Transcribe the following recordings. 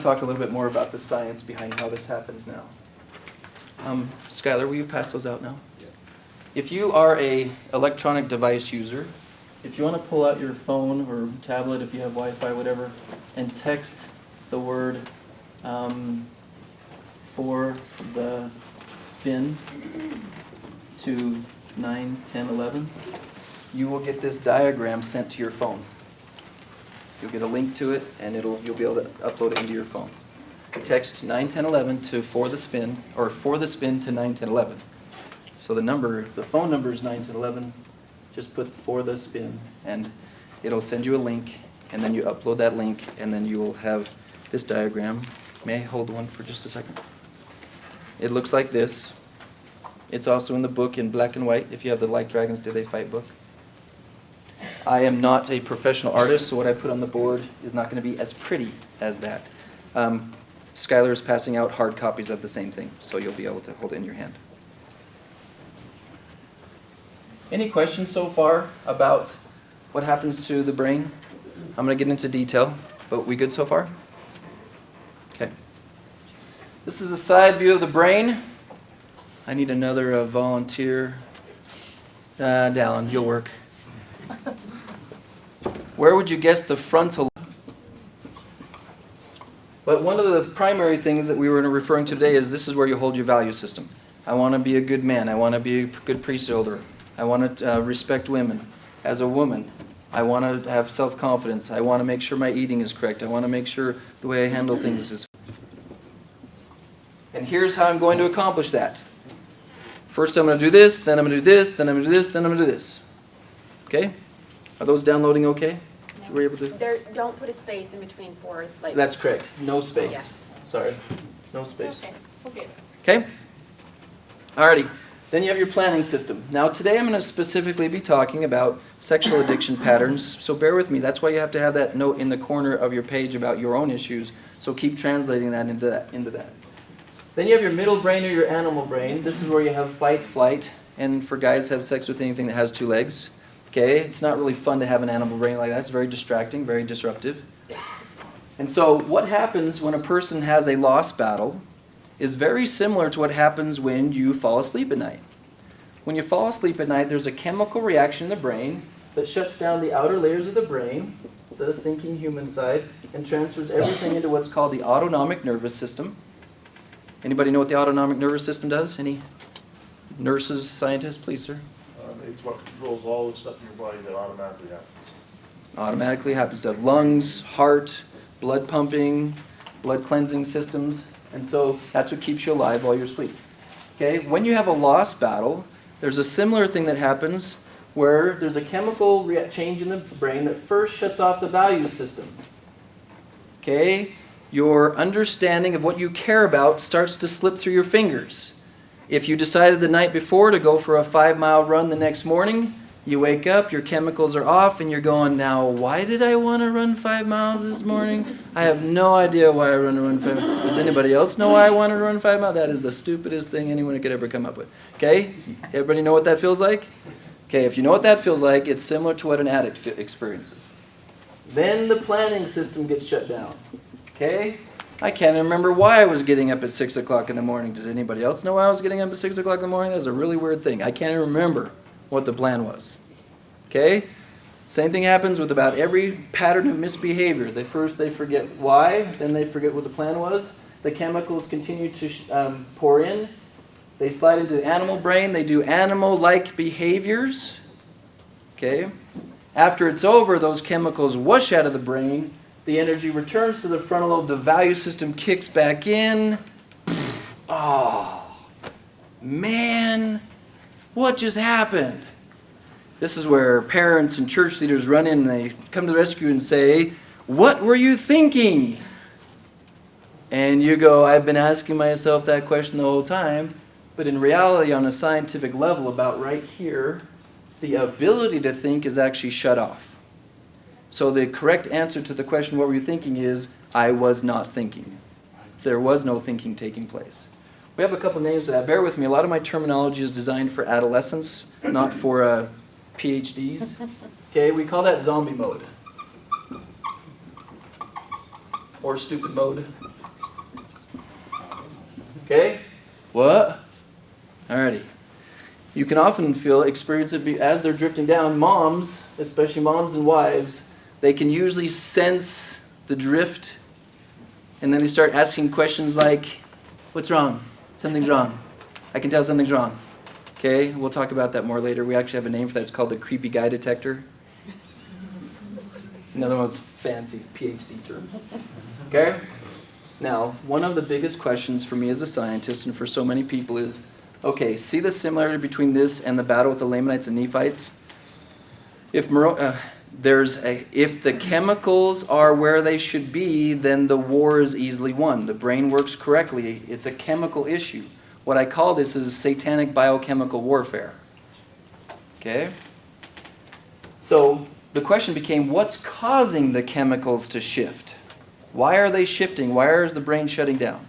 Talk a little bit more about the science behind how this happens now. Skylar, will you pass those out now? Yeah. If you are a electronic device user, if you want to pull out your phone or tablet, if you have Wi-Fi, whatever, and text the word for the spin to 9, 10, 11, you will get this diagram sent to your phone. You'll get a link to it, and you'll be able to upload it into your phone. Text 9, 10, 11 to for the spin to 9, 10, 11. So the phone number is 9, 10, 11. Just put for the spin, and it'll send you a link, and then you upload that link, and then you will have this diagram. May I hold one for just a second? It looks like this. It's also in the book in black and white. If you have the Like Dragons Do They Fight book. I am not a professional artist, so what I put on the board is not going to be as pretty as that. Skylar is passing out hard copies of the same thing, so you'll be able to hold it in your hand. Any questions so far about what happens to the brain? I'm going to get into detail, but we good so far? Okay. This is a side view of the brain. I need another volunteer. Dallin, you'll work. Where would you guess the frontal? But one of the primary things that we were referring to today is this is where you hold your value system. I want to be a good man. I want to be a good priesthood holder. I want to respect women. As a woman, I want to have self-confidence. I want to make sure my eating is correct. I want to make sure the way I handle things is. And here's how I'm going to accomplish that. First I'm going to do this, then I'm going to do this, then I'm going to do this, then I'm going to do this. Okay? Are those downloading okay? Were you able to? Don't put a space in between for like. That's correct. No space. Yeah. Sorry. No space. Okay. Okay. Okay? Alrighty. Then you have your planning system. Now today I'm going to specifically be talking about sexual addiction patterns. So bear with me. That's why you have to have that note in the corner of your page about your own issues. So keep translating that into that. Then you have your middle brain or your animal brain. This is where you have fight, flight, and for guys have sex with anything that has 2 legs. Okay, it's not really fun to have an animal brain like that. It's very distracting, very disruptive. And so what happens when a person has a lost battle is very similar to what happens when you fall asleep at night. When you fall asleep at night, there's a chemical reaction in the brain that shuts down the outer layers of the brain, the thinking human side, and transfers everything into what's called the autonomic nervous system. Anybody know what the autonomic nervous system does? Any nurses, scientists, please, sir? It's what controls all the stuff in your body that automatically happens. Automatically happens to have lungs, heart, blood pumping, blood cleansing systems, and so that's what keeps you alive while you're asleep. Okay, when you have a lost battle, there's a similar thing that happens where there's a chemical change in the brain that first shuts off the value system. Okay, your understanding of what you care about starts to slip through your fingers. If you decided the night before to go for a 5-mile run the next morning, you wake up, your chemicals are off, and you're going, now, why did I want to run 5 miles this morning? I have no idea why I want to run 5 miles. Does anybody else know why I wanted to run 5 miles? That is the stupidest thing anyone could ever come up with. Okay? Everybody know what that feels like? Okay, if you know what that feels like, it's similar to what an addict experiences. Then the planning system gets shut down. Okay? I can't remember why I was getting up at 6 o'clock in the morning. Does anybody else know why I was getting up at 6 o'clock in the morning? That's a really weird thing. I can't even remember what the plan was. Okay? Same thing happens with about every pattern of misbehavior. First they forget why, then they forget what the plan was. The chemicals continue to pour in. They slide into the animal brain. They do animal-like behaviors. Okay? After it's over, those chemicals whoosh out of the brain. The energy returns to the frontal lobe. The value system kicks back in. Oh, man, what just happened? This is where parents and church leaders run in and they come to the rescue and say, what were you thinking? And you go, I've been asking myself that question the whole time. But in reality, on a scientific level, about right here, the ability to think is actually shut off. So the correct answer to the question, what were you thinking, is, I was not thinking. There was no thinking taking place. We have a couple names for that. Bear with me. A lot of my terminology is designed for adolescents, not for PhDs. Okay, we call that zombie mode. or stupid mode. Okay? What? Alrighty. You can often experience it as they're drifting down. Moms, especially moms and wives, they can usually sense the drift, and then they start asking questions like, what's wrong? Something's wrong. I can tell something's wrong. Okay, we'll talk about that more later. We actually have a name for that. It's called the creepy guy detector. Another one's fancy PhD term. Okay? Now, one of the biggest questions for me as a scientist and for so many people is, okay, see the similarity between this and the battle with the Lamanites and Nephites? If the chemicals are where they should be, then the war is easily won. The brain works correctly. It's a chemical issue. What I call this is satanic biochemical warfare. Okay? So the question became, what's causing the chemicals to shift? Why are they shifting? Why is the brain shutting down?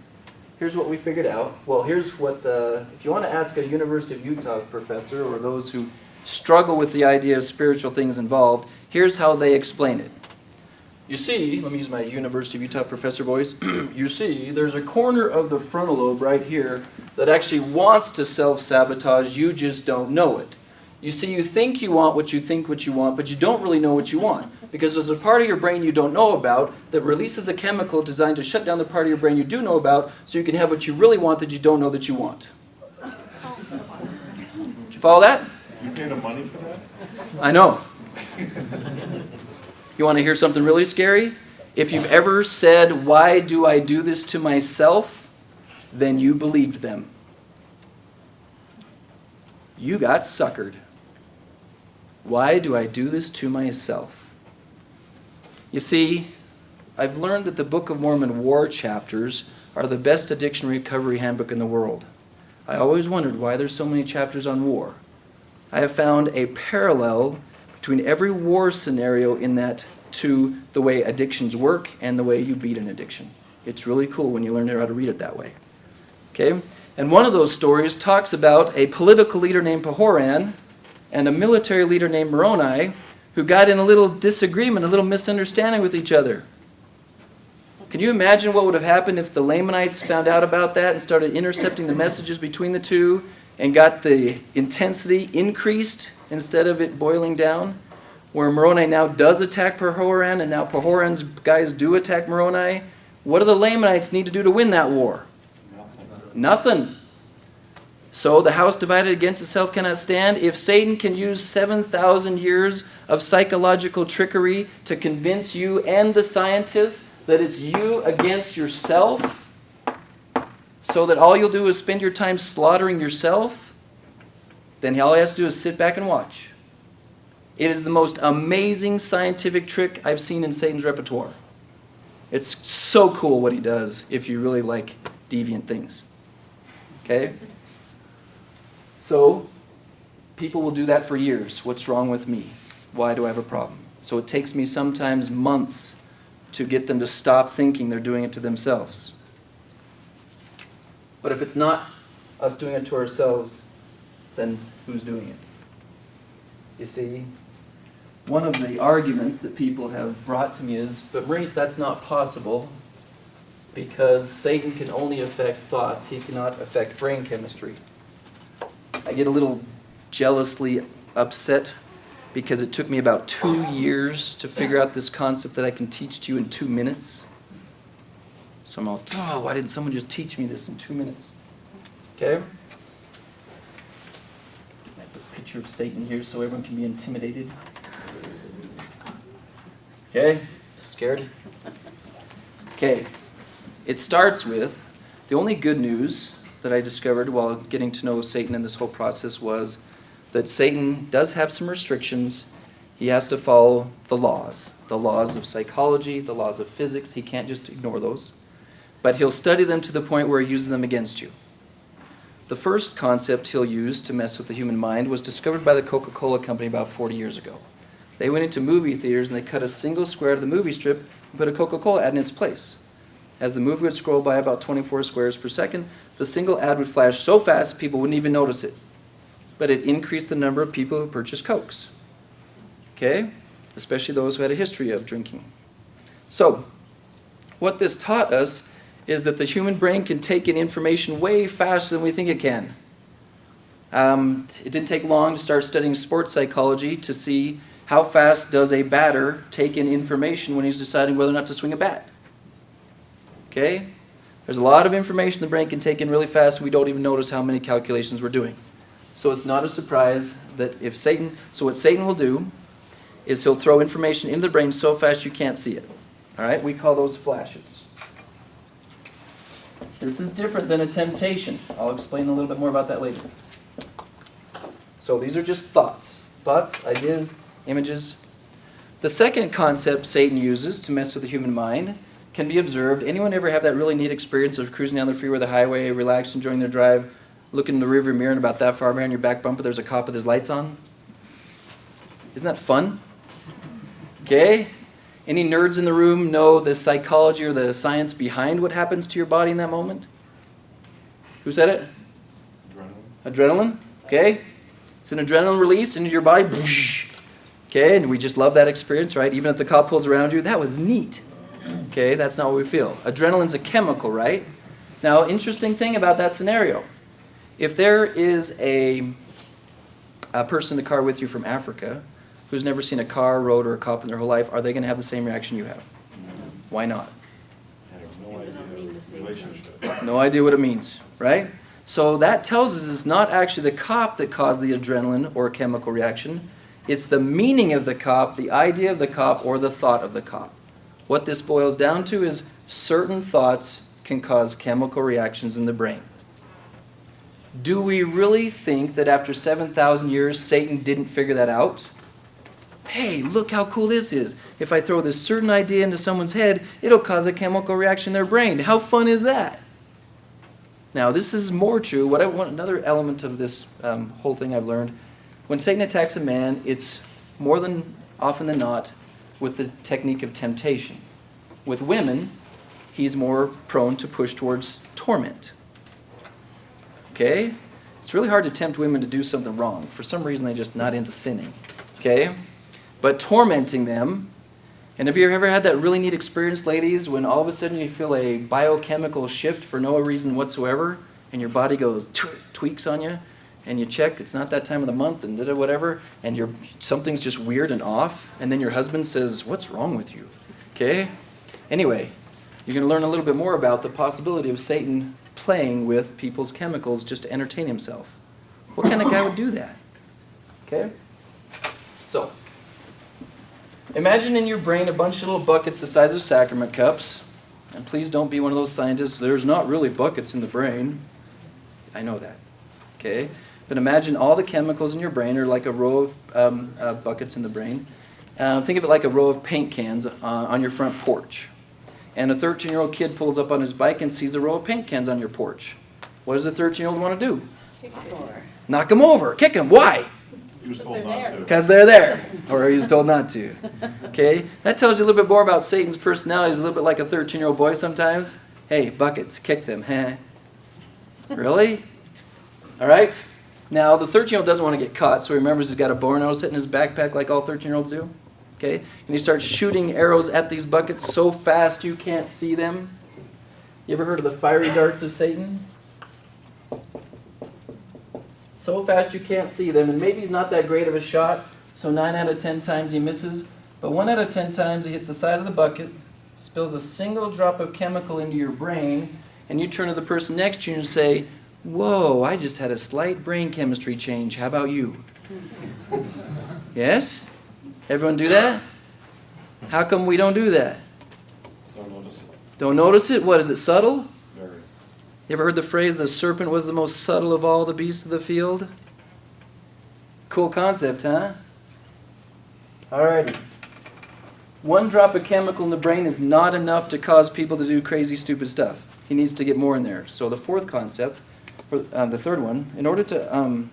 Here's what we figured out. Well, here's what if you want to ask a University of Utah professor or those who struggle with the idea of spiritual things involved, here's how they explain it. You see, let me use my University of Utah professor voice. You see, there's a corner of the frontal lobe right here that actually wants to self-sabotage. You just don't know it. You see, you think you want what you think what you want, but you don't really know what you want. Because there's a part of your brain you don't know about that releases a chemical designed to shut down the part of your brain you do know about so you can have what you really want that you don't know that you want. Did you follow that? You paying them money for that? I know. You want to hear something really scary? If you've ever said, why do I do this to myself? Then you believed them. You got suckered. Why do I do this to myself? You see, I've learned that the Book of Mormon war chapters are the best addiction recovery handbook in the world. I always wondered why there's so many chapters on war. I have found a parallel between every war scenario in that to the way addictions work and the way you beat an addiction. It's really cool when you learn how to read it that way. Okay? And one of those stories talks about a political leader named Pahoran and a military leader named Moroni who got in a little disagreement, a little misunderstanding with each other. Can you imagine what would have happened if the Lamanites found out about that and started intercepting the messages between the two and got the intensity increased instead of it boiling down? Where Moroni now does attack Pahoran and now Pahoran's guys do attack Moroni. What do the Lamanites need to do to win that war? Nothing. So the house divided against itself cannot stand. If Satan can use 7,000 years of psychological trickery to convince you and the scientists that it's you against yourself, so that all you'll do is spend your time slaughtering yourself, then all he has to do is sit back and watch. It is the most amazing scientific trick I've seen in Satan's repertoire. It's so cool what he does if you really like deviant things. Okay? So, people will do that for years. What's wrong with me? Why do I have a problem? So it takes me sometimes months to get them to stop thinking they're doing it to themselves. But if it's not us doing it to ourselves, then who's doing it? You see, one of the arguments that people have brought to me is, but Maurice, that's not possible because Satan can only affect thoughts. He cannot affect brain chemistry. I get a little jealously upset because it took me about 2 years to figure out this concept that I can teach to you in 2 minutes. So I'm all, oh, why didn't someone just teach me this in 2 minutes? Okay? I put a picture of Satan here so everyone can be intimidated. Okay? Scared? Okay. It starts with, the only good news that I discovered while getting to know Satan in this whole process was that Satan does have some restrictions. He has to follow the laws of psychology, the laws of physics. He can't just ignore those. But he'll study them to the point where he uses them against you. The first concept he'll use to mess with the human mind was discovered by the Coca-Cola company about 40 years ago. They went into movie theaters and they cut a single square of the movie strip and put a Coca-Cola ad in its place. As the movie would scroll by about 24 squares per second, the single ad would flash so fast people wouldn't even notice it. But it increased the number of people who purchased Cokes. Okay? Especially those who had a history of drinking. So, what this taught us is that the human brain can take in information way faster than we think it can. It didn't take long to start studying sports psychology to see how fast does a batter take in information when he's deciding whether or not to swing a bat. Okay? There's a lot of information the brain can take in really fast, and we don't even notice how many calculations we're doing. So it's not a surprise that so what Satan will do is he'll throw information into the brain so fast you can't see it. All right? We call those flashes. This is different than a temptation. I'll explain a little bit more about that later. So these are just thoughts. Thoughts, ideas, images. The second concept Satan uses to mess with the human mind can be observed. Anyone ever have that really neat experience of cruising down the freeway or the highway, relaxed, enjoying their drive, looking in the rearview mirror, and about that far behind your back bumper there's a cop with his lights on? Isn't that fun? Okay? Any nerds in the room know the psychology or the science behind what happens to your body in that moment? Who said it? Adrenaline. Adrenaline? Okay? It's an adrenaline release into your body. Okay, and we just love that experience, right? Even if the cop pulls around you, that was neat. Okay, that's not what we feel. Adrenaline's a chemical, right? Now, interesting thing about that scenario. If there is a person in the car with you from Africa who's never seen a car, road, or a cop in their whole life, are they going to have the same reaction you have? Why not? I have no idea the relationship. No idea what it means, right? So that tells us it's not actually the cop that caused the adrenaline or chemical reaction. It's the meaning of the cop, the idea of the cop, or the thought of the cop. What this boils down to is certain thoughts can cause chemical reactions in the brain. Do we really think that after 7,000 years, Satan didn't figure that out? Hey, look how cool this is. If I throw this certain idea into someone's head, it'll cause a chemical reaction in their brain. How fun is that? Now, this is more true. Another element of this whole thing I've learned, when Satan attacks a man, it's more than often than not with the technique of temptation. With women, he's more prone to push towards torment. Okay? It's really hard to tempt women to do something wrong. For some reason, they're just not into sinning. Okay? But tormenting them, and have you ever had that really neat experience, ladies, when all of a sudden you feel a biochemical shift for no reason whatsoever, and your body goes tweaks on you, and you check, it's not that time of the month, and whatever, and something's just weird and off, and then your husband says, "What's wrong with you?" Okay? Anyway, you're going to learn a little bit more about the possibility of Satan playing with people's chemicals just to entertain himself. What kind of guy would do that? Okay? So, imagine in your brain a bunch of little buckets the size of sacrament cups. And please don't be one of those scientists, there's not really buckets in the brain. I know that. Okay? But imagine all the chemicals in your brain are like a row of buckets in the brain. Think of it like a row of paint cans on your front porch. And a 13-year-old kid pulls up on his bike and sees a row of paint cans on your porch. What does the 13-year-old want to do? Knock him over. Kick him. Why? He was told not to. Because they're there. Or he was told not to. Okay? That tells you a little bit more about Satan's personality. He's a little bit like a 13-year-old boy sometimes. Hey, buckets, kick them. Really? All right? Now, the 13-year-old doesn't want to get caught, so he remembers he's got a bow and arrow sitting in his backpack like all 13-year-olds do. Okay? And he starts shooting arrows at these buckets so fast you can't see them. You ever heard of the fiery darts of Satan? So fast you can't see them, and maybe he's not that great of a shot, so 9 out of 10 times he misses, but 1 out of 10 times he hits the side of the bucket, spills a single drop of chemical into your brain, and you turn to the person next to you and say, "Whoa, I just had a slight brain chemistry change. How about you?" Yes? Everyone do that? How come we don't do that? Don't notice it. Don't notice it? What, is it subtle? Very. You ever heard the phrase, the serpent was the most subtle of all the beasts of the field? Cool concept, huh? Alrighty. 1 drop of chemical in the brain is not enough to cause people to do crazy, stupid stuff. He needs to get more in there. So the fourth concept, or the third one, in order to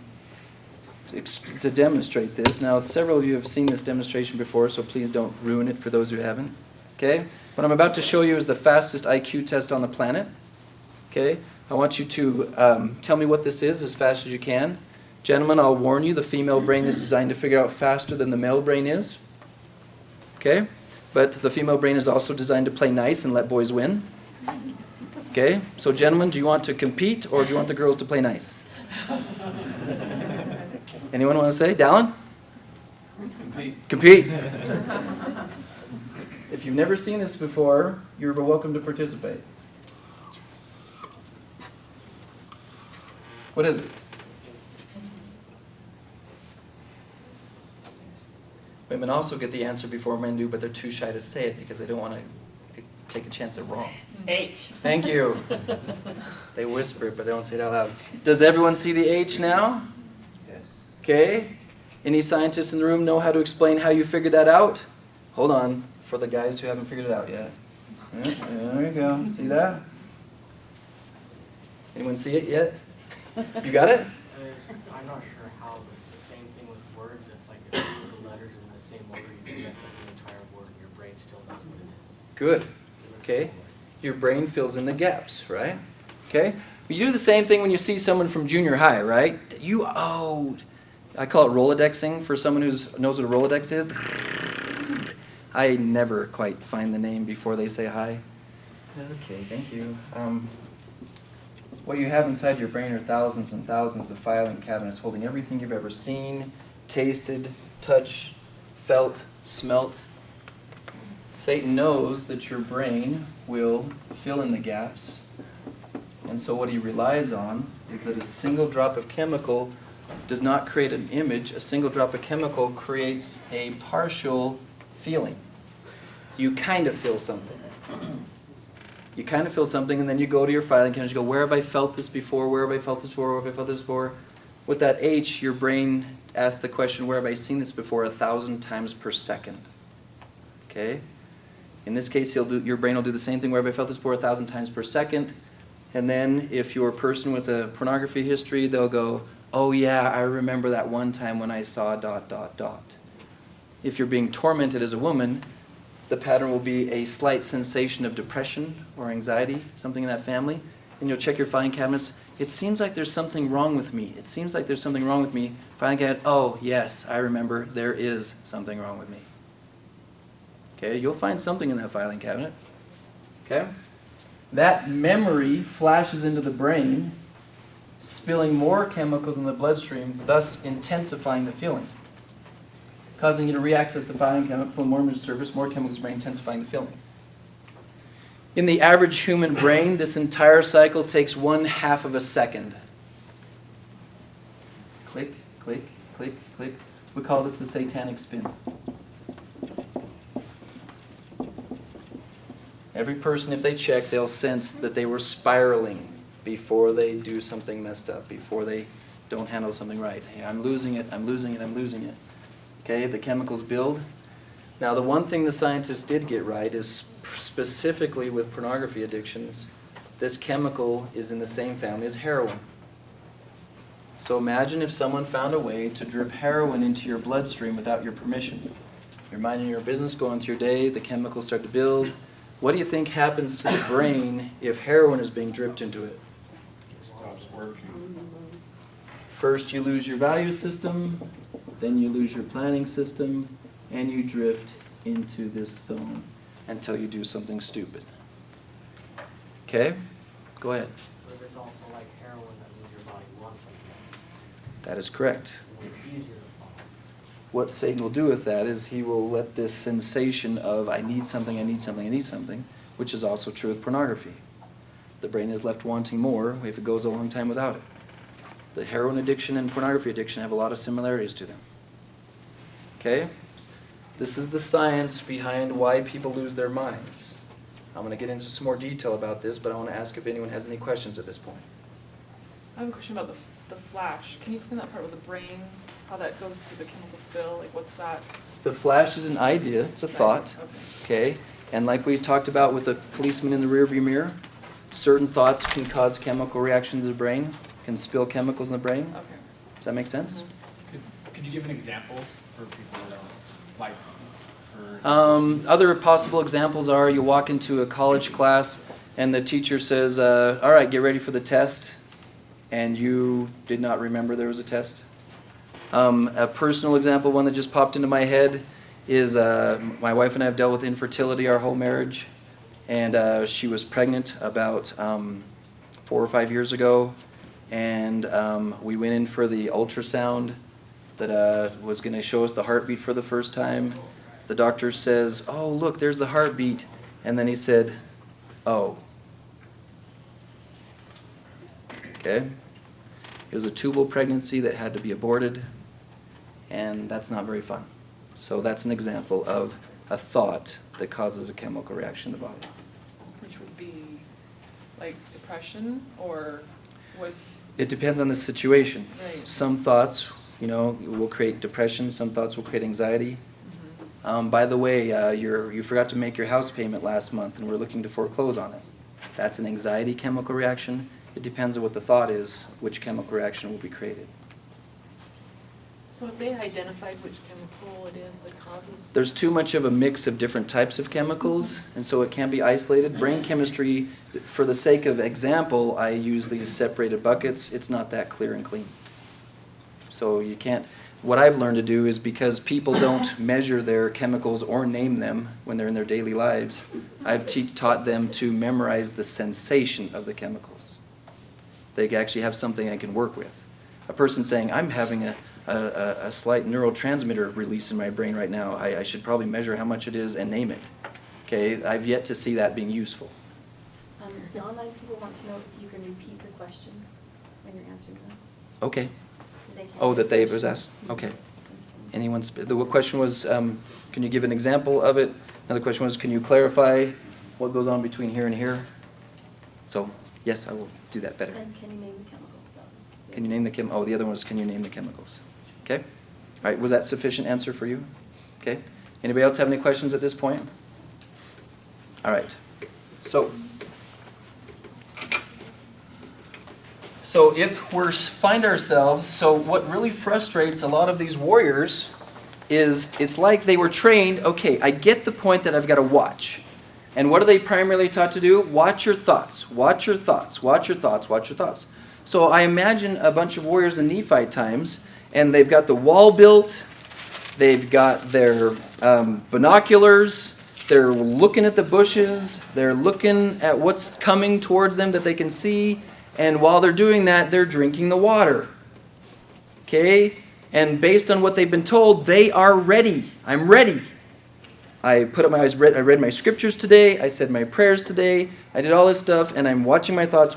demonstrate this, now several of you have seen this demonstration before, so please don't ruin it for those who haven't. Okay? What I'm about to show you is the fastest IQ test on the planet. Okay? I want you to tell me what this is as fast as you can. Gentlemen, I'll warn you, the female brain is designed to figure out faster than the male brain is. Okay? but the female brain is also designed to play nice and let boys win. Okay, so gentlemen, do you want to compete or do you want the girls to play nice? Anyone want to say? Dallin? Compete. If you've never seen this before, you're welcome to participate. What is it? Women also get the answer before men do, but they're too shy to say it because they don't want to take a chance at wrong. H. Thank you. They whisper it, but they don't say it out loud. Does everyone see the H now? Yes. Okay. Any scientists in the room know how to explain how you figured that out? Hold on, for the guys who haven't figured it out yet. Yeah, there you go. See that? Anyone see it yet? You got it? I'm not sure how, but it's the same thing with words. It's like if you put the letters in the same order, you can mess up the entire word, and your brain still knows what it is. Good. Okay. Your brain fills in the gaps, right? Okay. You do the same thing when you see someone from junior high, right? I call it Rolodexing for someone who knows what a Rolodex is. I never quite find the name before they say hi. Okay, thank you. What you have inside your brain are thousands and thousands of filing cabinets holding everything you've ever seen, tasted, touched, felt, smelt. Satan knows that your brain will fill in the gaps. And so what he relies on is that a single drop of chemical does not create an image. A single drop of chemical creates a partial feeling. You kind of feel something. You kind of feel something, and then you go to your filing cabinet and you go, where have I felt this before? Where have I felt this before? Where have I felt this before? With that H, your brain asks the question, where have I seen this before? 1,000 times per second. Okay? In this case, your brain will do the same thing, where have I felt this before? 1,000 times per second. And then if you're a person with a pornography history, they'll go, oh yeah, I remember that one time when I saw ... If you're being tormented as a woman, the pattern will be a slight sensation of depression or anxiety, something in that family. And you'll check your filing cabinets. It seems like there's something wrong with me. It seems like there's something wrong with me. Filing cabinet, oh yes, I remember, there is something wrong with me. Okay, you'll find something in that filing cabinet. Okay? That memory flashes into the brain, spilling more chemicals in the bloodstream, thus intensifying the feeling, causing you to reaccess the filing cabinet, pull more image surface, more chemicals in the brain, intensifying the feeling. In the average human brain, this entire cycle takes 1/2 of a second. Click, click, click, click. We call this the Satanic Spin. Every person, if they check, they'll sense that they were spiraling before they do something messed up, before they don't handle something right. Hey, I'm losing it, I'm losing it, I'm losing it. Okay, the chemicals build. Now, the one thing the scientists did get right is specifically with pornography addictions, this chemical is in the same family as heroin. So imagine if someone found a way to drip heroin into your bloodstream without your permission. You're minding your business, going through your day, the chemicals start to build. What do you think happens to the brain if heroin is being dripped into it? It stops working. First you lose your value system, then you lose your planning system, and you drift into this zone until you do something stupid. Okay? Go ahead. But it's also like heroin, that means your body wants something. That is correct. It's easier to follow. What Satan will do with that is he will let this sensation of I need something, I need something, I need something, which is also true with pornography. The brain is left wanting more if it goes a long time without it. The heroin addiction and pornography addiction have a lot of similarities to them. Okay? This is the science behind why people lose their minds. I'm going to get into some more detail about this, but I want to ask if anyone has any questions at this point. I have a question about the flash. Can you explain that part with the brain, how that goes to the chemical spill? Like, what's that? The flash is an idea, it's a thought, okay? And like we talked about with the policeman in the rearview mirror, certain thoughts can cause chemical reactions in the brain, can spill chemicals in the brain. Okay. Does that make sense? Could you give an example for people that don't like? Other possible examples are you walk into a college class and the teacher says, all right, get ready for the test, and you did not remember there was a test. A personal example, one that just popped into my head, is my wife and I have dealt with infertility our whole marriage, and she was pregnant about 4 or 5 years ago, and we went in for the ultrasound that was going to show us the heartbeat for the first time. The doctor says, "Oh, look, there's the heartbeat," and then he said, "Oh." Okay? It was a tubal pregnancy that had to be aborted, and that's not very fun. So that's an example of a thought that causes a chemical reaction in the body. Which would be like depression or was, It depends on the situation. right. Some thoughts, will create depression. Some thoughts will create anxiety. By the way, you forgot to make your house payment last month, and we're looking to foreclose on it. That's an anxiety chemical reaction. It depends on what the thought is, which chemical reaction will be created. So have they identified which chemical it is that causes? There's too much of a mix of different types of chemicals, and so it can be isolated. Brain chemistry, for the sake of example, I use these separated buckets. It's not that clear and clean. So you can't, what I've learned to do is, because people don't measure their chemicals or name them when they're in their daily lives, I've taught them to memorize the sensation of the chemicals. They actually have something they can work with. A person saying, "I'm having a slight neurotransmitter release in my brain right now. I should probably measure how much it is and name it." Okay, I've yet to see that being useful. The online people want to know if you can repeat the questions when you're answering them. Okay. 'Cause they can't Oh, that they hear. was asked? Okay. Anyone, the question was, can you give an example of it? Another question was, can you clarify what goes on between here and here? So, yes, I will do that better. And can you name the chemicals? That was the Can you name the other one was, can you name the chemicals? Okay? All right, was that sufficient answer for you? Okay? Anybody else have any questions at this point? All right. So if we find ourselves, so what really frustrates a lot of these warriors is it's like they were trained, okay, I get the point that I've got to watch. And what are they primarily taught to do? Watch your thoughts, watch your thoughts, watch your thoughts, watch your thoughts. So I imagine a bunch of warriors in Nephite times, and they've got the wall built, they've got their binoculars, they're looking at the bushes, they're looking at what's coming towards them that they can see, and while they're doing that, they're drinking the water. Okay? And based on what they've been told, they are ready. I'm ready. I put up my eyes, I read my scriptures today, I said my prayers today, I did all this stuff, and I'm watching my thoughts,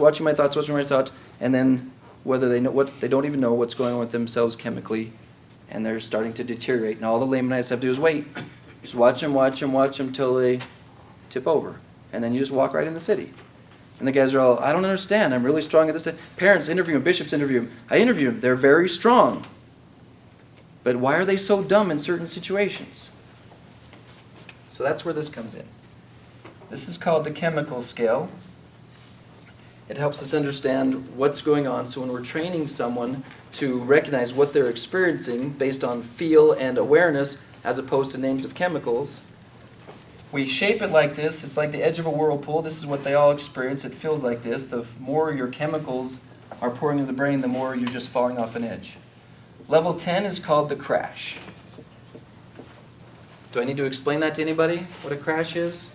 and then whether they know what, they don't even know what's going on with themselves chemically, and they're starting to deteriorate. And all the Lamanites have to do is wait. Just watch them till they tip over. And then you just walk right in the city. And the guys are all, I don't understand, I'm really strong at this. Parents interview them, bishops interview them. I interview them, they're very strong. But why are they so dumb in certain situations? So that's where this comes in. This is called the chemical scale. It helps us understand what's going on. So when we're training someone to recognize what they're experiencing based on feel and awareness as opposed to names of chemicals, we shape it like this. It's like the edge of a whirlpool. This is what they all experience. It feels like this. The more your chemicals are pouring into the brain, the more you're just falling off an edge. Level 10 is called the crash. Do I need to explain that to anybody, what a crash is?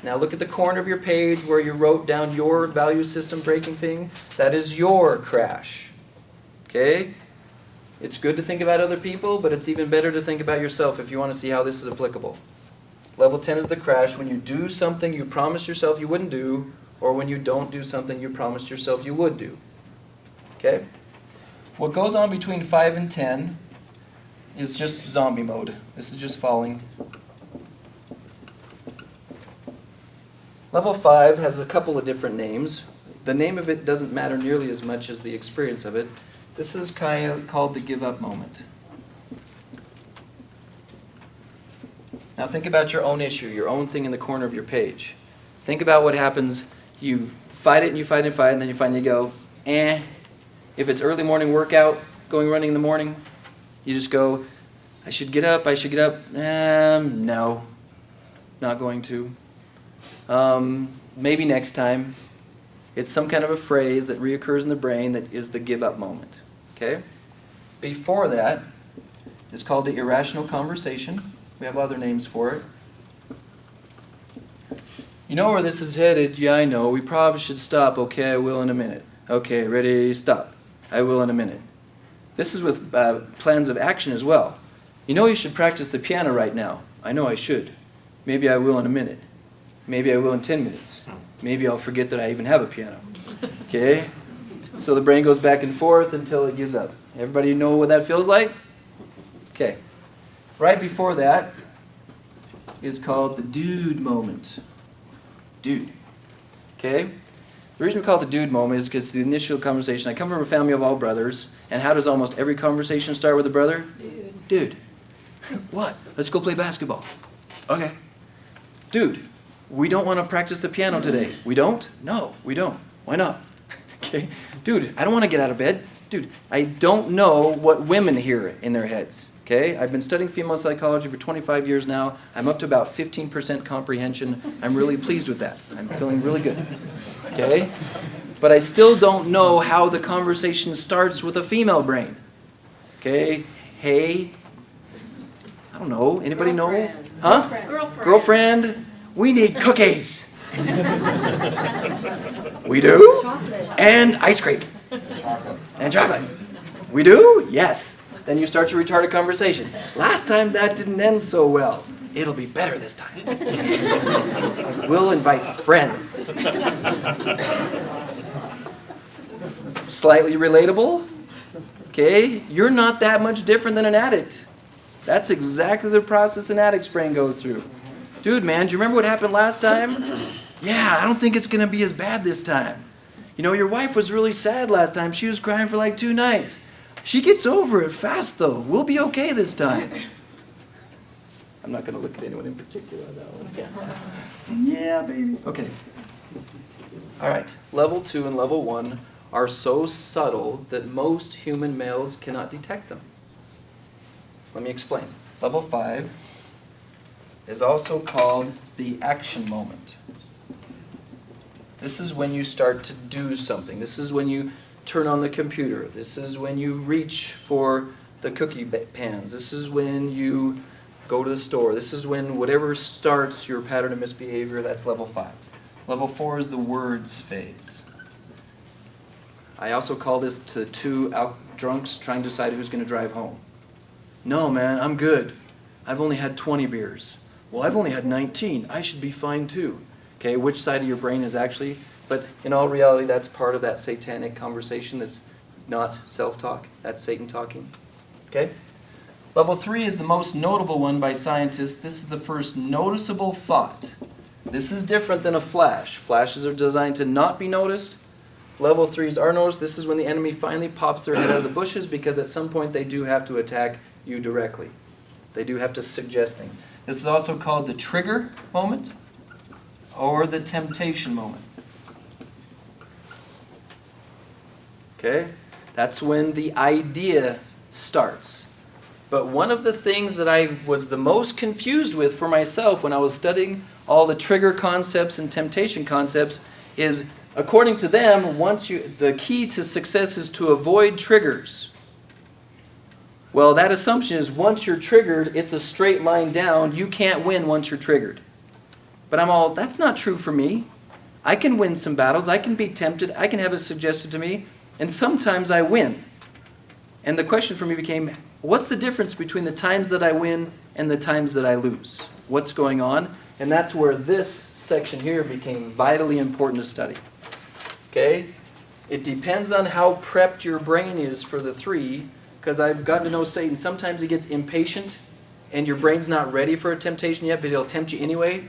Now look at the corner of your page where you wrote down your value system breaking thing. That is your crash. Okay? It's good to think about other people, but it's even better to think about yourself if you want to see how this is applicable. Level 10 is the crash, when you do something you promised yourself you wouldn't do, or when you don't do something you promised yourself you would do. Okay? What goes on between 5 and 10 is just zombie mode. This is just falling. Level 5 has a couple of different names. The name of it doesn't matter nearly as much as the experience of it. This is kind of called the give up moment. Now think about your own issue, your own thing in the corner of your page. Think about what happens. You fight it and you fight and fight, and then you finally go, eh. If it's early morning workout, going running in the morning, you just go, I should get up. No, not going to. Maybe next time. It's some kind of a phrase that reoccurs in the brain that is the give up moment. Okay? Before that, is called the irrational conversation. We have other names for it. You know where this is headed? Yeah, I know. We probably should stop. Okay, I will in a minute. Okay, ready, stop. I will in a minute. This is with plans of action as well. You know you should practice the piano right now. I know I should. Maybe I will in a minute. Maybe I will in 10 minutes. Maybe I'll forget that I even have a piano. Okay? So the brain goes back and forth until it gives up. Everybody know what that feels like? Okay. Right before that is called the dude moment. Dude. Okay? The reason we call it the dude moment is because the initial conversation, I come from a family of all brothers, and how does almost every conversation start with a brother? Dude. Dude. What? Let's go play basketball. Okay. Dude, we don't want to practice the piano today. We don't? No, we don't. Why not? Okay. Dude, I don't want to get out of bed. Dude, I don't know what women hear in their heads. Okay? I've been studying female psychology for 25 years now. I'm up to about 15% comprehension. I'm really pleased with that. I'm feeling really good. Okay? But I still don't know how the conversation starts with a female brain. Okay? Hey, I don't know. Anybody know? Girlfriend. Huh? Girlfriend. Girlfriend, we need cookies. We do? Chocolate. And ice cream. And chocolate. We do? Yes. Then you start your retarded conversation. Last time that didn't end so well. It'll be better this time. We'll invite friends. Slightly relatable? Okay, you're not that much different than an addict. That's exactly the process an addict's brain goes through. Dude, man, do you remember what happened last time? Yeah, I don't think it's going to be as bad this time. You know, your wife was really sad last time. She was crying for like 2 nights. She gets over it fast, though. We'll be okay this time. I'm not going to look at anyone in particular on that one. Yeah, baby. Okay. All right. Level 2 and level 1 are so subtle that most human males cannot detect them. Let me explain. Level 5 is also called the action moment. This is when you start to do something. This is when you turn on the computer. This is when you reach for the cookie pans. This is when you go to the store. This is when whatever starts your pattern of misbehavior, that's level 5. Level 4 is the words phase. I also call this the 2 drunks trying to decide who's going to drive home. No, man, I'm good. I've only had 20 beers. Well, I've only had 19. I should be fine too. Okay, which side of your brain is actually, but in all reality, that's part of that satanic conversation that's not self-talk. That's Satan talking. Okay? Level 3 is the most notable one by scientists. This is the first noticeable thought. This is different than a flash. Flashes are designed to not be noticed. Level 3s are noticed. This is when the enemy finally pops their head out of the bushes because at some point they do have to attack you directly. They do have to suggest things. This is also called the trigger moment or the temptation moment. Okay? That's when the idea starts. But one of the things that I was the most confused with for myself when I was studying all the trigger concepts and temptation concepts is, according to them, the key to success is to avoid triggers. Well, that assumption is once you're triggered, it's a straight line down. You can't win once you're triggered. But that's not true for me. I can win some battles. I can be tempted. I can have it suggested to me. And sometimes I win. And the question for me became, what's the difference between the times that I win and the times that I lose? What's going on? And that's where this section here became vitally important to study. Okay? It depends on how prepped your brain is for the 3, because I've gotten to know Satan. Sometimes he gets impatient, and your brain's not ready for a temptation yet, but he'll tempt you anyway.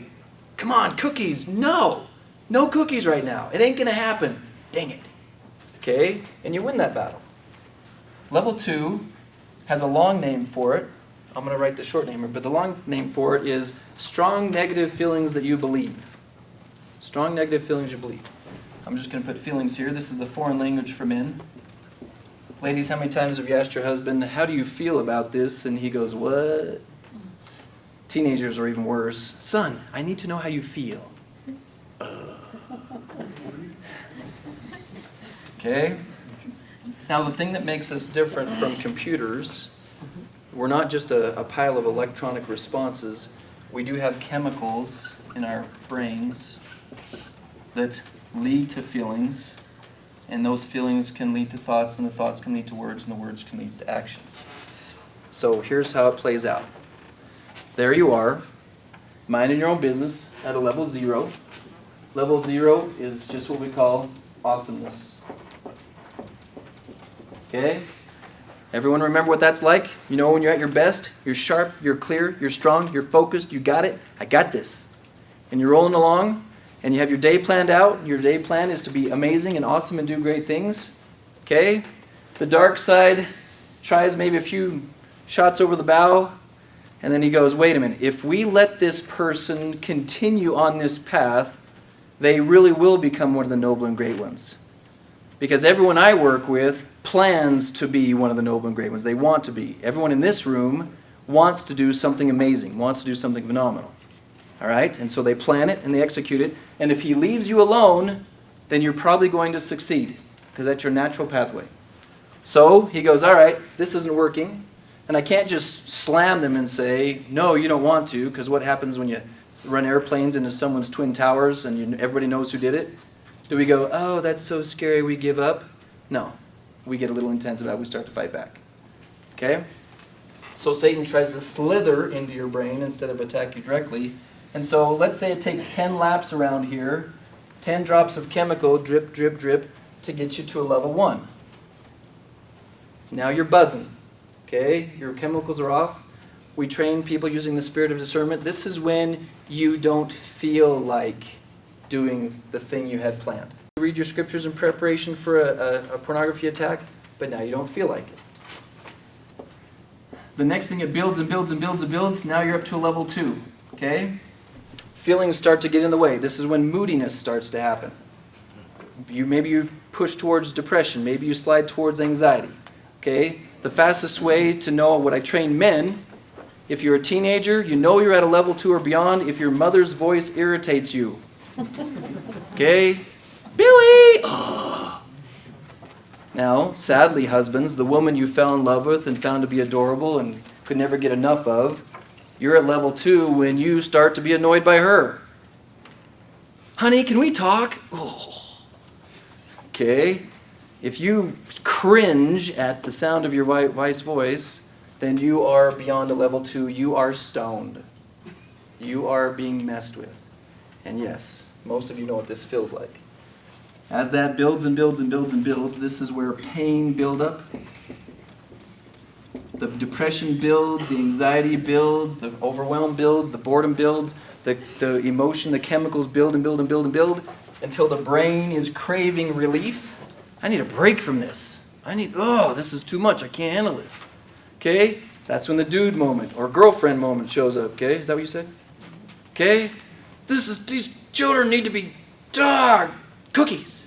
Come on, cookies. No. No cookies right now. It ain't going to happen. Dang it. Okay? And you win that battle. Level 2 has a long name for it. I'm going to write the short name here, but the long name for it is strong negative feelings that you believe. Strong negative feelings you believe. I'm just going to put feelings here. This is the foreign language for men. Ladies, how many times have you asked your husband, how do you feel about this? And he goes, what? Teenagers are even worse. Son, I need to know how you feel. Okay? Now, the thing that makes us different from computers we're not just a pile of electronic responses. We do have chemicals in our brains that lead to feelings, and those feelings can lead to thoughts, and the thoughts can lead to words, and the words can lead to actions. So here's how it plays out. There you are, minding your own business at a level 0. Level 0 is just what we call awesomeness. Okay? Everyone remember what that's like? You know when you're at your best, you're sharp, you're clear, you're strong, you're focused, you got it, I got this. And you're rolling along, and you have your day planned out. Your day plan is to be amazing and awesome and do great things. Okay? The dark side tries maybe a few shots over the bow, and then he goes, wait a minute, if we let this person continue on this path, they really will become one of the noble and great ones. Because everyone I work with plans to be one of the noble and great ones. They want to be. Everyone in this room wants to do something amazing, wants to do something phenomenal. All right? And so they plan it and they execute it. And if he leaves you alone, then you're probably going to succeed, because that's your natural pathway. So he goes, all right, this isn't working. And I can't just slam them and say, no, you don't want to, because what happens when you run airplanes into someone's twin towers and everybody knows who did it? Do we go, oh, that's so scary, we give up? No. We get a little intense about it, we start to fight back. Okay? So Satan tries to slither into your brain instead of attack you directly. And so let's say it takes 10 laps around here, 10 drops of chemical, drip, drip, drip, to get you to a level 1. Now you're buzzing. Okay? Your chemicals are off. We train people using the spirit of discernment. This is when you don't feel like doing the thing you had planned. You read your scriptures in preparation for a pornography attack, but now you don't feel like it. The next thing, it builds and builds and builds and builds. Now you're up to a level 2. Okay? Feelings start to get in the way. This is when moodiness starts to happen. Maybe you push towards depression. Maybe you slide towards anxiety. Okay? The fastest way to know what I train men, if you're a teenager, you know you're at a level 2 or beyond if your mother's voice irritates you. Okay? Billy! Oh. Now, sadly, husbands, the woman you fell in love with and found to be adorable and could never get enough of, you're at level 2 when you start to be annoyed by her. Honey, can we talk? Oh. Okay? If you cringe at the sound of your wife's voice, then you are beyond a level 2. You are stoned. You are being messed with. And yes, most of you know what this feels like. As that builds and builds and builds and builds, this is where pain buildup, the depression builds, the anxiety builds, the overwhelm builds, the boredom builds, the emotion, the chemicals build and build and build and build until the brain is craving relief. I need a break from this. This is too much. I can't handle this. Okay? That's when the dude moment or girlfriend moment shows up. Okay? Is that what you said? Okay? These children need to be cookies.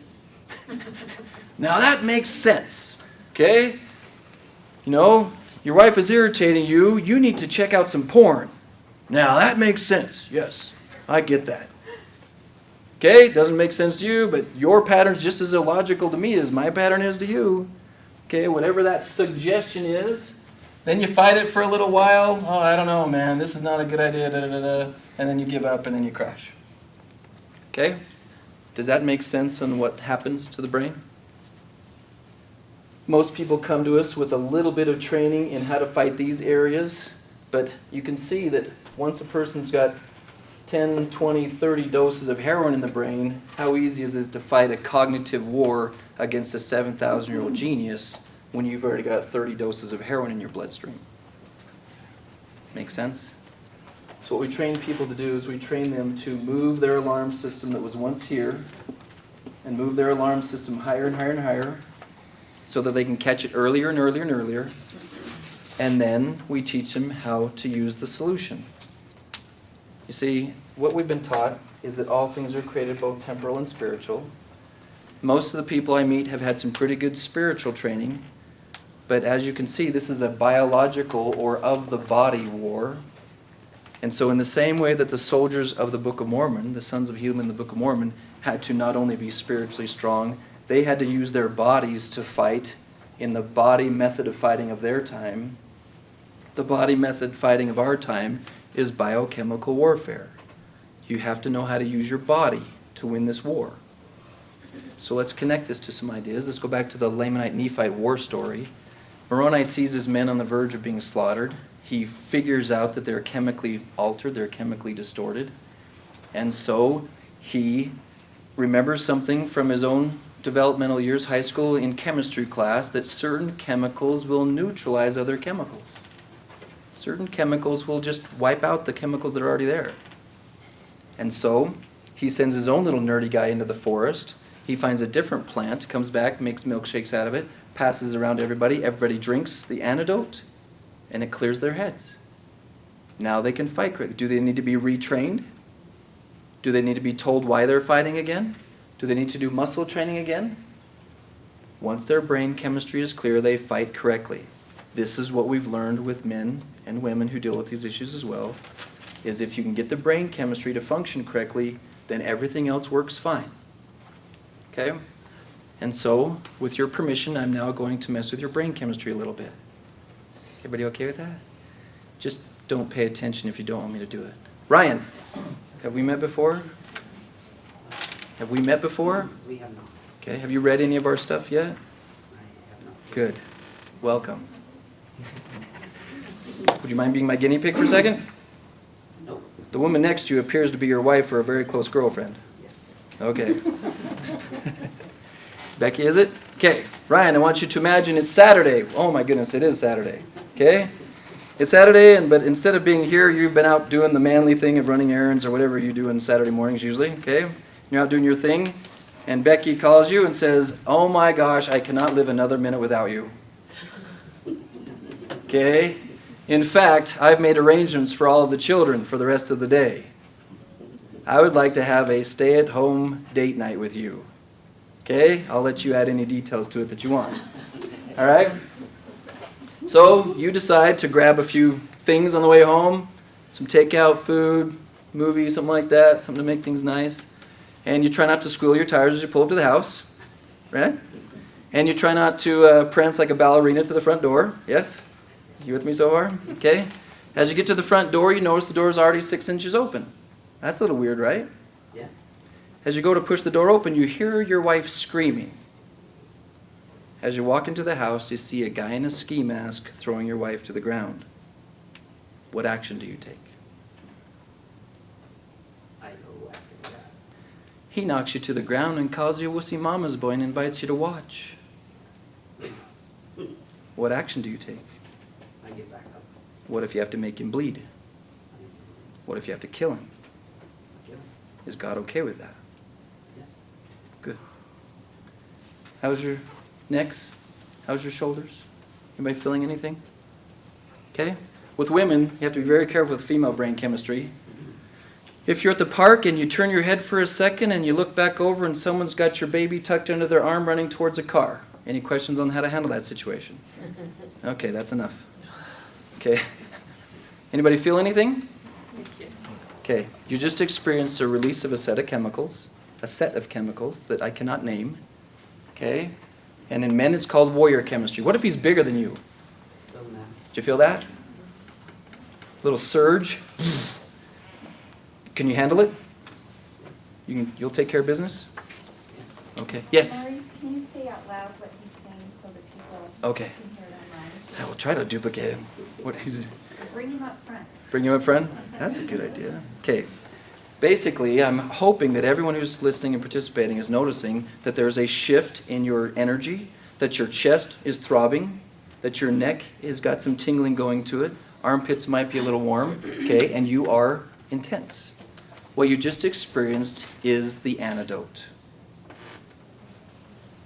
Now that makes sense. Okay? You know, your wife is irritating you. You need to check out some porn. Now that makes sense. Yes, I get that. Okay? Doesn't make sense to you, but your pattern's just as illogical to me as my pattern is to you. Okay? Whatever that suggestion is, then you fight it for a little while. Oh, I don't know, man. This is not a good idea. And then you give up and then you crash. Okay? Does that make sense on what happens to the brain? Most people come to us with a little bit of training in how to fight these areas, but you can see that once a person's got 10, 20, 30 doses of heroin in the brain, how easy is it to fight a cognitive war against a 7,000-year-old genius when you've already got 30 doses of heroin in your bloodstream? Make sense? So what we train people to do is we train them to move their alarm system that was once here and move their alarm system higher and higher and higher so that they can catch it earlier and earlier and earlier. And then we teach them how to use the solution. You see, what we've been taught is that all things are created both temporal and spiritual. Most of the people I meet have had some pretty good spiritual training, but as you can see, this is a biological or of-the-body war. And so in the same way that the soldiers of the Book of Mormon, the sons of Helaman in the Book of Mormon, had to not only be spiritually strong, they had to use their bodies to fight in the body method of fighting of their time. The body method fighting of our time is biochemical warfare. You have to know how to use your body to win this war. So let's connect this to some ideas. Let's go back to the Lamanite-Nephite war story. Moroni sees his men on the verge of being slaughtered. He figures out that they're chemically altered, they're chemically distorted. And so he remembers something from his own developmental years, high school, in chemistry class, that certain chemicals will neutralize other chemicals. Certain chemicals will just wipe out the chemicals that are already there. And so he sends his own little nerdy guy into the forest. He finds a different plant, comes back, makes milkshakes out of it, passes it around to everybody. Everybody drinks the antidote, and it clears their heads. Now they can fight correctly. Do they need to be retrained? Do they need to be told why they're fighting again? Do they need to do muscle training again? Once their brain chemistry is clear, they fight correctly. This is what we've learned with men and women who deal with these issues as well, is if you can get the brain chemistry to function correctly, then everything else works fine. Okay? And so, with your permission, I'm now going to mess with your brain chemistry a little bit. Everybody okay with that? Just don't pay attention if you don't want me to do it. Ryan, have we met before? Have we met before? We have not. Okay, have you read any of our stuff yet? I have not. Good. Welcome. Would you mind being my guinea pig for a second? Nope. The woman next to you appears to be your wife or a very close girlfriend. Yes. Okay. Becky, is it? Okay. Ryan, I want you to imagine it's Saturday. Oh my goodness, it is Saturday. Okay? It's Saturday, but instead of being here, you've been out doing the manly thing of running errands or whatever you do on Saturday mornings usually. Okay? You're out doing your thing, and Becky calls you and says, "Oh my gosh, I cannot live another minute without you." Okay? In fact, I've made arrangements for all of the children for the rest of the day. I would like to have a stay-at-home date night with you. Okay? I'll let you add any details to it that you want. All right? So you decide to grab a few things on the way home, some takeout food, movie, something like that, something to make things nice. And you try not to squeal your tires as you pull up to the house, right? And you try not to prance like a ballerina to the front door. Yes? You with me so far? Okay. As you get to the front door, you notice the door is already 6 inches open. That's a little weird, right? Yeah. As you go to push the door open, you hear your wife screaming. As you walk into the house, you see a guy in a ski mask throwing your wife to the ground. What action do you take? I go after that. He knocks you to the ground and calls you a wussy mama's boy and invites you to watch. What action do you take? I get back up. What if you have to make him bleed? I What if you have to kill him? kill him. Is God okay with that? Yes. Good. How's your necks? How's your shoulders? Anybody feeling anything? Okay? With women, you have to be very careful with female brain chemistry. If you're at the park and you turn your head for a second and you look back over and someone's got your baby tucked under their arm running towards a car, any questions on how to handle that situation? Okay, that's enough. Okay. Anybody feel anything? Okay, you just experienced a release of a set of chemicals that I cannot name. Okay? And in men it's called warrior chemistry. What if he's bigger than you? Doesn't matter. Did you feel that? Little surge. Can you handle it? You'll take care of business? Okay. Yes? Maurice, can you say out loud what he's saying so that people Okay. can hear it online? I will try to duplicate him. What he's Bring him up front. bring him up front? That's a good idea. Okay. Basically, I'm hoping that everyone who's listening and participating is noticing that there's a shift in your energy, that your chest is throbbing, that your neck has got some tingling going to it, armpits might be a little warm, okay, and you are intense. What you just experienced is the antidote.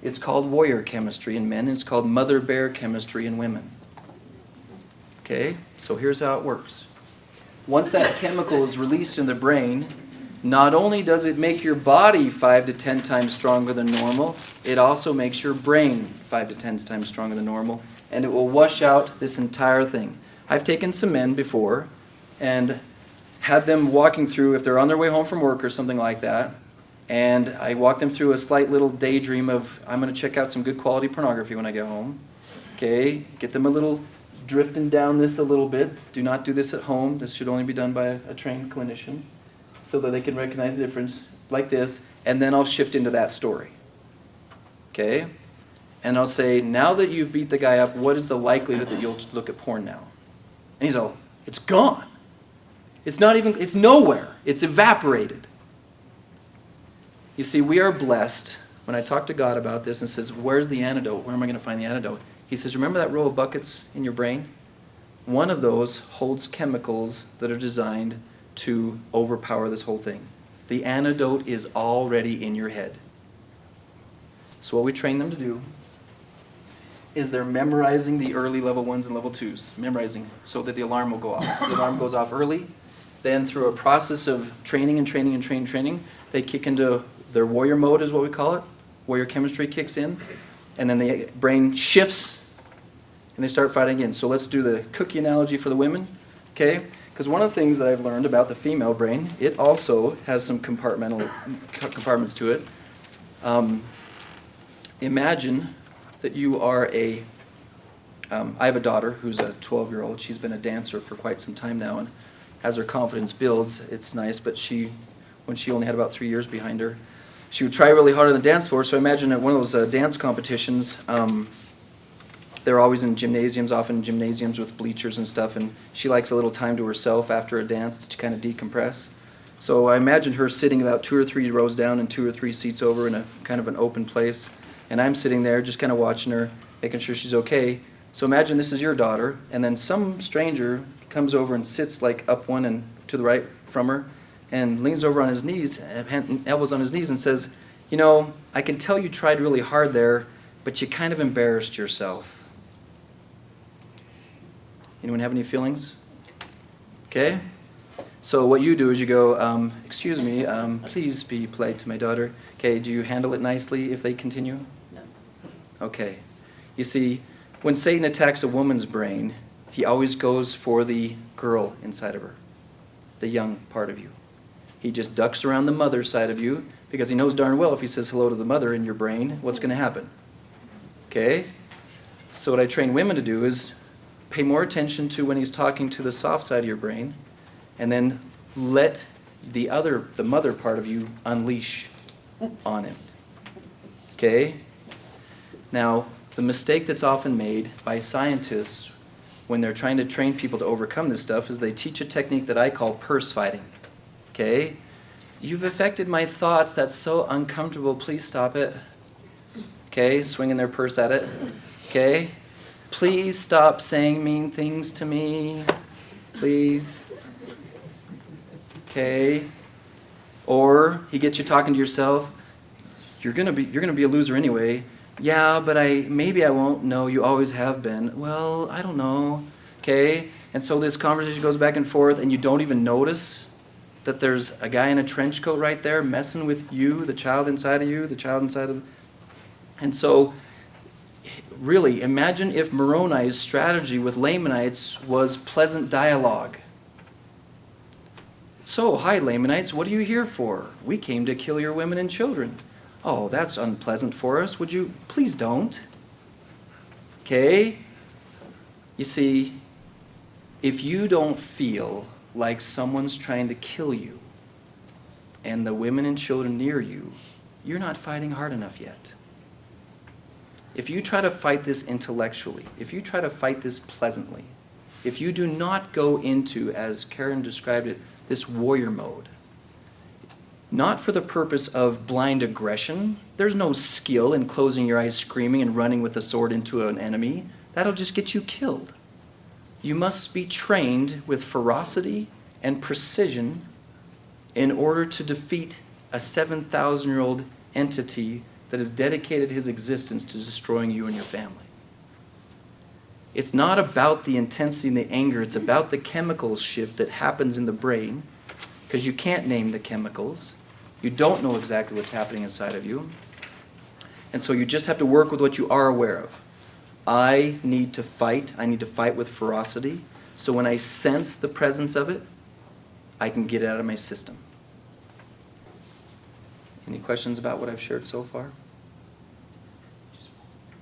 It's called warrior chemistry in men, and it's called mother bear chemistry in women. Okay, so here's how it works. Once that chemical is released in the brain, not only does it make your body 5 to 10 times stronger than normal, it also makes your brain 5 to 10 times stronger than normal, and it will wash out this entire thing. I've taken some men before and had them walking through, if they're on their way home from work or something like that, and I walk them through a slight little daydream of, I'm going to check out some good quality pornography when I get home. Okay, get them a little drifting down this a little bit. Do not do this at home. This should only be done by a trained clinician so that they can recognize the difference like this. And then I'll shift into that story. Okay? And I'll say, now that you've beat the guy up, what is the likelihood that you'll look at porn now? And he's all, it's gone. It's not even, it's nowhere. It's evaporated. You see, we are blessed. When I talk to God about this and says, where's the antidote? Where am I going to find the antidote? He says, remember that row of buckets in your brain? One of those holds chemicals that are designed to overpower this whole thing. The antidote is already in your head. So what we train them to do is they're memorizing the early level 1s and level 2s. Memorizing so that the alarm will go off. The alarm goes off early. Then through a process of training, they kick into their warrior mode is what we call it. Warrior chemistry kicks in. And then the brain shifts and they start fighting again. So let's do the cookie analogy for the women. Okay? Because one of the things that I've learned about the female brain, it also has some compartments to it. Imagine that you are I have a daughter who's a 12-year-old. She's been a dancer for quite some time now, and as her confidence builds, it's nice, but when she only had about 3 years behind her, she would try really hard on the dance floor. So imagine at one of those dance competitions, they're always in gymnasiums, often gymnasiums with bleachers and stuff, and she likes a little time to herself after a dance to kind of decompress. So I imagine her sitting about 2 or 3 rows down and 2 or 3 seats over in a kind of an open place, and I'm sitting there just kind of watching her, making sure she's okay. So imagine this is your daughter, and then some stranger comes over and sits like up one and to the right from her, and leans over on his knees, elbows on his knees, and says, you know, I can tell you tried really hard there, but you kind of embarrassed yourself. Anyone have any feelings? Okay? So what you do is you go, excuse me, please be polite to my daughter. Okay, do you handle it nicely if they continue? No. Okay. You see, when Satan attacks a woman's brain, he always goes for the girl inside of her, the young part of you. He just ducks around the mother side of you because he knows darn well if he says hello to the mother in your brain, what's going to happen? Okay? So what I train women to do is pay more attention to when he's talking to the soft side of your brain, and then let the mother part of you unleash on him. Okay? Now, the mistake that's often made by scientists when they're trying to train people to overcome this stuff is they teach a technique that I call purse fighting. Okay? You've affected my thoughts. That's so uncomfortable. Please stop it. Okay? Swinging their purse at it. Okay? Please stop saying mean things to me. Please. Okay? Or he gets you talking to yourself. You're gonna be a loser anyway. Yeah, but maybe I won't. No, you always have been. Well, I don't know. Okay? And so this conversation goes back and forth, and you don't even notice that there's a guy in a trench coat right there messing with you, the child inside of you, the child inside of... And so, really, imagine if Moroni's strategy with Lamanites was pleasant dialogue. So, hi Lamanites, what are you here for? We came to kill your women and children. Oh, that's unpleasant for us. Would you... Please don't. Okay? You see, if you don't feel like someone's trying to kill you and the women and children near you, you're not fighting hard enough yet. If you try to fight this intellectually, if you try to fight this pleasantly, if you do not go into, as Karen described it, this warrior mode, not for the purpose of blind aggression. There's no skill in closing your eyes, screaming, and running with a sword into an enemy. That'll just get you killed. You must be trained with ferocity and precision in order to defeat a 7,000-year-old entity that has dedicated his existence to destroying you and your family. It's not about the intensity and the anger. It's about the chemical shift that happens in the brain, because you can't name the chemicals. You don't know exactly what's happening inside of you. And so you just have to work with what you are aware of. I need to fight. I need to fight with ferocity. So when I sense the presence of it, I can get it out of my system. Any questions about what I've shared so far?